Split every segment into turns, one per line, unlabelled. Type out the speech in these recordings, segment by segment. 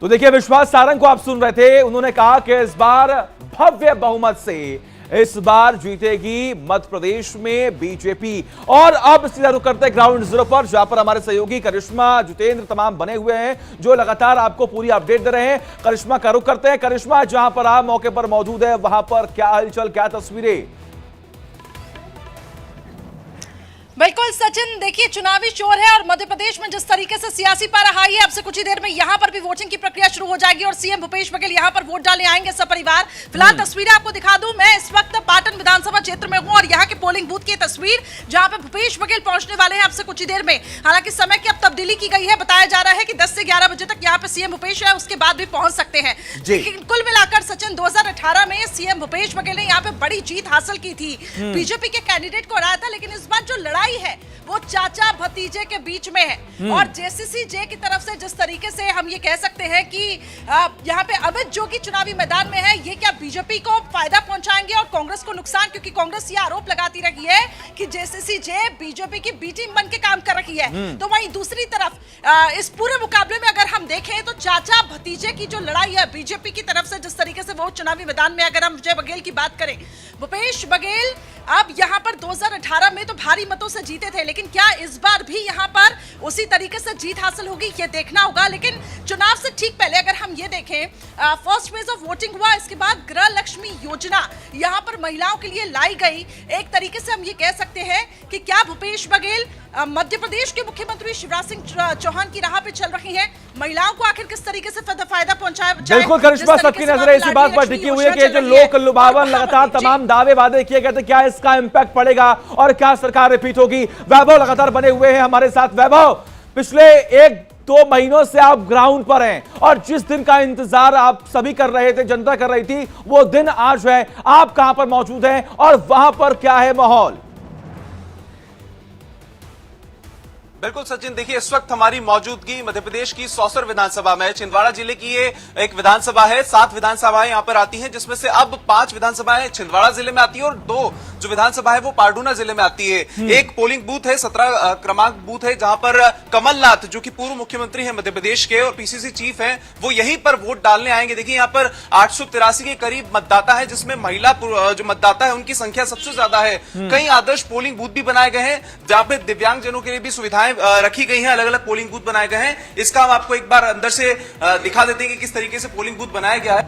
तो देखिए, विश्वास सारंग को आप सुन रहे थे। उन्होंने कहा कि इस बार भव्य बहुमत से इस बार जीतेगी मध्य प्रदेश में बीजेपी। और अब सीधा रुक करते हैं ग्राउंड जीरो पर, जहां पर हमारे सहयोगी करिश्मा, जितेंद्र तमाम बने हुए हैं जो लगातार आपको पूरी अपडेट दे रहे हैं। करिश्मा का रुख करते हैं। करिश्मा, जहां पर आप मौके पर मौजूद है, वहां पर क्या हलचल, क्या तस्वीरें?
बिल्कुल सचिन, देखिए चुनावी शोर है और मध्य प्रदेश में जिस तरीके से सियासी पारा हाई है, अब से कुछ ही देर में यहां पर भी वोटिंग की प्रक्रिया शुरू हो जाएगी और सीएम भूपेश बघेल यहां पर वोट डालने आएंगे सपरिवार। फिलहाल तस्वीरें आपको दिखा दूं, मैं इस वक्त पाटन विधानसभा क्षेत्र में हूं और यहां के पोलिंग बूथ की तस्वीर जहां पर भूपेश बघेल पहुंचने वाले हैं अब से कुछ ही देर में। हालांकि समय की अब तब्दीली की गई है, बताया जा रहा है कि 10 से 11 बजे तक यहां पर सीएम भूपेश है, उसके बाद भी पहुंच सकते हैं। लेकिन कुल मिलाकर सचिन, 2018 में सीएम भूपेश बघेल ने यहाँ पे बड़ी जीत हासिल की थी, बीजेपी के कैंडिडेट को हराया था। लेकिन इस बार जो लड़ाई है वो चाचा भतीजे के बीच में है और जेसीसी जे की तरफ से जिस तरीके से हम ये कह सकते हैं कि यहाँ पे अमित जोगी चुनावी मैदान में है, ये क्या बीजेपी को फायदा पहुंचाएंगे और कांग्रेस को नुकसान? क्योंकि कांग्रेस ये आरोप लगाती रही है कि जेसीसी जे बीजेपी की बी टीम बन के काम कर रही है। तो वहीं दूसरी तरफ इस पूरे मुकाबले में अगर हम देखें तो चाचा भतीजे की जो लड़ाई है बीजेपी की तरफ से, जिस तरीके से वो चुनावी मैदान में, अगर हम विजय बघेल की बात करें, भूपेश बघेल अब यहाँ पर 2018 में तो भारी मतों से जीते थे, लेकिन क्या इस बार भी यहाँ पर उसी तरीके से जीत हासिल होगी, ये देखना होगा। लेकिन चुनाव से ठीक पहले अगर हम ये देखें, फर्स्ट फेज ऑफ वोटिंग हुआ, इसके बाद गृह लक्ष्मी योजना यहाँ पर महिलाओं के लिए लाई गई। एक तरीके से हम ये कह सकते हैं कि क्या भूपेश बघेल मध्य प्रदेश के मुख्यमंत्री शिवराज सिंह चौहान की राह पे चल रही है? महिलाओं को आखिर किस तरीके से फायदा पहुंचाया जाए?
बिल्कुल करिश्मा, सबकी नजरें इसी बात पर टिकी हुई है कि जो लोक लुभावन लगातार तमाम दावे वादे किए गए थे, क्या इसका इंपैक्ट पड़ेगा और क्या सरकार रिपीट होगी? वैभव लगातार बने हुए हैं हमारे साथ। वैभव, पिछले 1-2 महीनों से आप ग्राउंड पर हैं और जिस दिन का इंतजार आप सभी कर रहे थे, जनता कर रही थी, वो दिन आज है। आप कहां पर मौजूद हैं और वहां पर क्या है माहौल?
बिल्कुल सचिन, देखिए इस वक्त हमारी मौजूदगी मध्य प्रदेश की सौसर विधानसभा में है। छिंदवाड़ा जिले की ये एक विधानसभा है। 7 विधानसभाएं यहाँ पर आती हैं, जिसमें से अब 5 विधानसभाएं छिंदवाड़ा जिले में आती है और 2 जो विधानसभा है वो पारडूना जिले में आती है। एक पोलिंग बूथ है, 17 क्रमांक बूथ है, जहां पर कमलनाथ, जो कि पूर्व मुख्यमंत्री है मध्य प्रदेश के और पीसीसी चीफ है, वो यहीं पर वोट डालने आएंगे। देखिए यहाँ पर 883 के करीब मतदाता है, जिसमें महिला जो मतदाता है उनकी संख्या सबसे ज्यादा है। कई आदर्श पोलिंग बूथ भी बनाए गए हैं, जहां पे दिव्यांगजनों के लिए भी सुविधाएं रखी गई हैं। अलग अलग पोलिंग बूथ बनाए गए हैं। इसका हम आपको एक बार अंदर से दिखा देते हैं कि किस तरीके से पोलिंग बूथ बनाया गया है।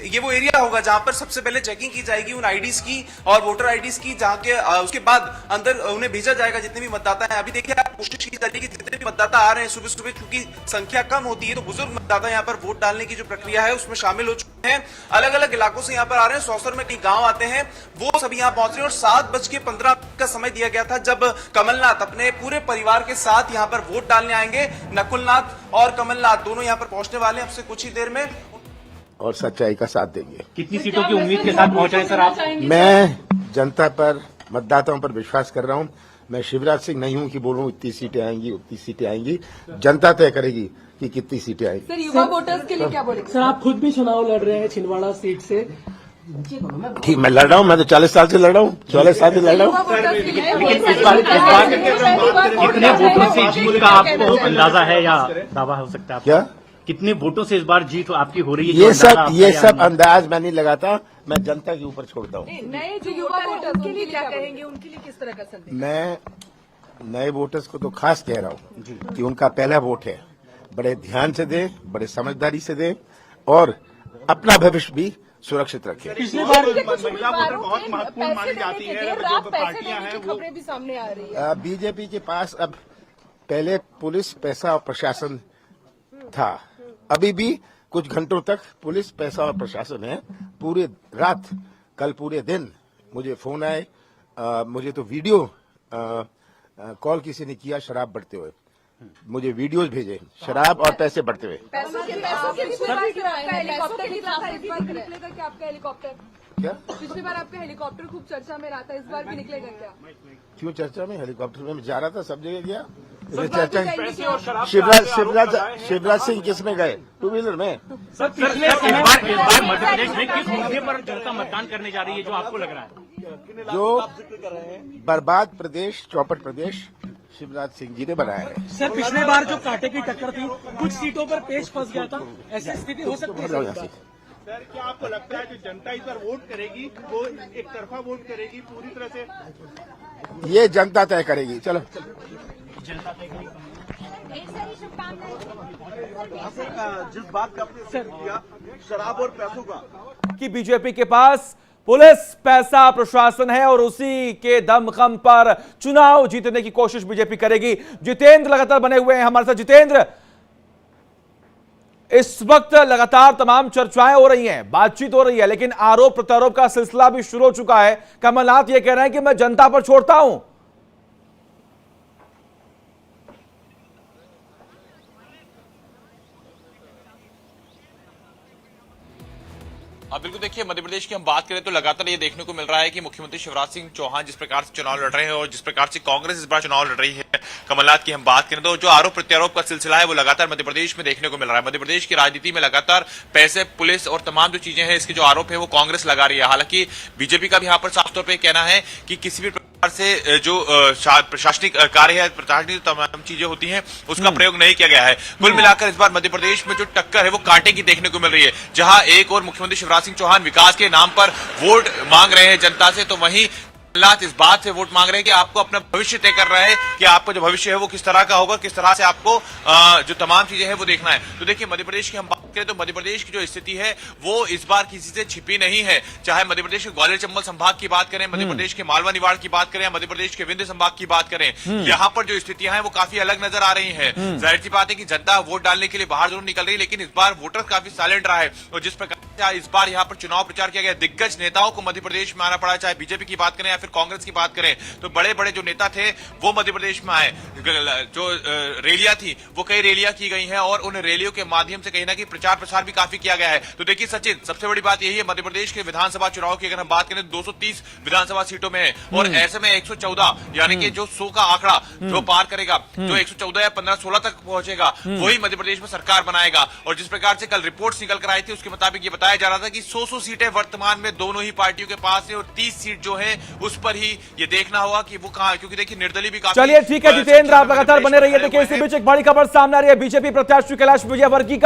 ये वो एरिया होगा जहां पर सबसे पहले चेकिंग की जाएगी उन आईडीज की और वोटर आईडीज की, जहां के उसके बाद अंदर उन्हें भेजा जाएगा जितने भी मतदाता हैं। अभी देखिए आप कोशिश की जा रही है कि जितने भी मतदाता आ रहे हैं सुबह सुबह, क्योंकि संख्या कम होती है, तो बुजुर्ग मतदाता यहाँ पर वोट डालने की जो प्रक्रिया है उसमें शामिल हो चुके हैं। अलग अलग इलाकों से यहाँ पर आ रहे हैं। सौसर में कई गांव आते हैं, वो सभी यहाँ पहुंच रहे हैं और 7:15 का समय दिया गया था जब कमलनाथ अपने पूरे परिवार के साथ यहाँ पर वोट डालने आएंगे। नकुलनाथ और कमलनाथ दोनों यहाँ पर पहुंचने वाले हैं अब से कुछ ही देर में
और सच्चाई का साथ देंगे।
कितनी सीटों की उम्मीद के साथ पहुंचे सर आप?
मैं जनता पर, मतदाताओं पर विश्वास कर रहा हूं। मैं शिवराज सिंह नहीं हूं कि बोलूं इतनी सीटें आएंगी उतनी सीटें आएंगी। जनता तय करेगी कि कितनी सीटें आएंगी।
सर, युवा वोटर्स के लिए क्या बोलेंगे?
सर, आप खुद भी चुनाव लड़ रहे हैं छिंदवाड़ा सीट से।
ठीक, मैं लड़ रहा हूं। मैं तो 40 साल से लड़ रहा हूं, 44 साल से लड़ रहा हूं।
लेकिन इस बार कितने वोटों से जीत का आपको अंदाजा है या दावा हो सकता है?
क्या
कितने वोटों से इस बार जीत आपकी हो रही है?
ये सब अंदाज मैं नहीं लगाता, मैं जनता के ऊपर छोड़ता हूँ।
नए जो युवा वोटर्स के लिए क्या कहेंगे, उनके लिए किस तरह का संदेश?
मैं नए वोटर्स को तो खास कह रहा हूँ कि उनका पहला वोट है, बड़े ध्यान से दें, बड़े समझदारी से दें और अपना भविष्य भी सुरक्षित रखें।
पिछली बार महिला वोटर बहुत महत्वपूर्ण मानी जाती है, जो पार्टियां हैं वो
खबरें भी सामने आ रही है।
बीजेपी के पास अब पहले पुलिस, पैसा और प्रशासन था, अभी भी कुछ घंटों तक पुलिस, पैसा और प्रशासन है। पूरे रात, कल पूरे दिन मुझे फोन आए, मुझे तो वीडियो कॉल किसी ने किया शराब बढ़ते हुए, मुझे वीडियोस भेजे शराब और पैसे बढ़ते हुए। क्या
पिछली बार आपका हेलीकॉप्टर खूब चर्चा में रहा था, इस बार भी निकलेगा क्या?
क्यों चर्चा में? हेलीकॉप्टर में मैं जा रहा था, सब जगह गया।
चर्चा
शिवराज सिंह किस में गए? 2 व्हीलर में।
सर, पिछले इस बार मध्य प्रदेश में किस मुद्दे पर जनता मतदान करने जा रही है जो आपको लग रहा है?
जो बर्बाद प्रदेश, चौपट प्रदेश, शिवराज सिंह जी ने बनाया है।
सर पिछले बार जो कांटे की टक्कर थी कुछ सीटों पर पेच फंस गया था, ऐसी स्थिति हो सकती है सर इस बार?
सर क्या आपको लगता है जो जनता इस बार वोट करेगी वो एक तरफा वोट करेगी पूरी तरह से?
ये जनता तय करेगी। चलो
जिस बात का आपने जिक्र किया शराब और पैसों का
कि बीजेपी के पास पुलिस, पैसा, प्रशासन है और उसी के दमखम पर चुनाव जीतने की कोशिश बीजेपी करेगी। जितेंद्र लगातार बने हुए हैं हमारे साथ। जितेंद्र, इस वक्त लगातार तमाम चर्चाएं हो रही हैं, बातचीत हो रही है, लेकिन आरोप प्रत्यारोप का सिलसिला भी शुरू हो चुका है। कमलनाथ यह कह रहे हैं कि मैं जनता पर छोड़ता हूं।
बिल्कुल, देखिए मध्य प्रदेश की हम बात करें तो लगातार ये देखने को मिल रहा है कि मुख्यमंत्री शिवराज सिंह चौहान जिस प्रकार से चुनाव लड़ रहे हैं और जिस प्रकार से कांग्रेस इस बार चुनाव लड़ रही है, कमलनाथ की हम बात करें तो जो आरोप प्रत्यारोप का सिलसिला है वो लगातार मध्य प्रदेश में देखने को मिल रहा है। मध्य प्रदेश की राजनीति में लगातार पैसे, पुलिस और तमाम जो चीजें हैं इसके जो आरोप है वो कांग्रेस लगा रही है। हालांकि बीजेपी का भी यहाँ पर साफ तौर पर कहना है कि किसी भी प्रकार से जो प्रशासनिक कार्य है, प्रशासनिक तमाम चीजें होती हैं उसका प्रयोग नहीं किया गया है। कुल मिलाकर इस बार मध्य प्रदेश में जो टक्कर है वो कांटे की देखने को मिल रही है। जहां एक और मुख्यमंत्री शिवराज सिंह चौहान विकास के नाम पर वोट मांग रहे हैं जनता से, तो वहीं कमलनाथ इस बात से वोट मांग रहे हैं कि आपको अपना भविष्य तय कर रहा है कि आपका जो भविष्य है वो किस तरह का होगा, किस तरह से आपको जो तमाम चीजें हैं वो देखना है। तो देखिए मध्य प्रदेश की हम बात करें तो मध्य प्रदेश की जो स्थिति है वो इस बार किसी से छिपी नहीं है। चाहे मध्य प्रदेश के ग्वालियर चंबल संभाग की बात करें, मध्य प्रदेश के मालवा निवाड़ की बात करें, मध्य प्रदेश के विंध्य संभाग की बात करें, यहाँ पर जो स्थितियां हैं वो काफी अलग नजर आ रही है। जाहिर सी बात है कि जनता वोट डालने के लिए बाहर जरूर निकल रही है, लेकिन इस बार वोटर काफी साइलेंट रहा है। और जिस प्रकार से इस बार यहाँ पर चुनाव प्रचार किया गया, दिग्गज नेताओं को मध्य प्रदेश में आना पड़ा, चाहे बीजेपी की बात करें या फिर कांग्रेस की बात करें, तो बड़े बड़े जो नेता थे वो मध्य प्रदेश में आए। जो रैलियां थी वो कई रैलियां की गई हैं और उन रैलियों के माध्यम से कहीं ना कहीं प्रचार प्रसार भी काफी किया गया है। तो देखिए सचिन, सबसे बड़ी बात यही है मध्य प्रदेश के विधानसभा चुनाव की अगर हम बात करें तो 230 विधानसभा सीटों में है और ऐसे में 114 यानी कि जो 100 का आंकड़ा जो पार करेगा, जो 114 या 15-16 तक पहुंचेगा, वही मध्य प्रदेश में सरकार बनाएगा। और जिस प्रकार से कल रिपोर्ट निकल कर आई थी उसके मुताबिक ये बताया जा रहा था कि 100 सीटें वर्तमान में दोनों ही पार्टियों के पास है और 30 सीट जो है उस पर ही ये देखना होगा कि वो कहां, क्योंकि देखिए निर्दलीय भी काफी।
चलिए ठीक है जितेंद्र, आप लगातार बने रहिए। देखिए इसी बीच एक बड़ी खबर सामने आ रही है। बीजेपी प्रत्याशी कैलाश विजयवर्गीय का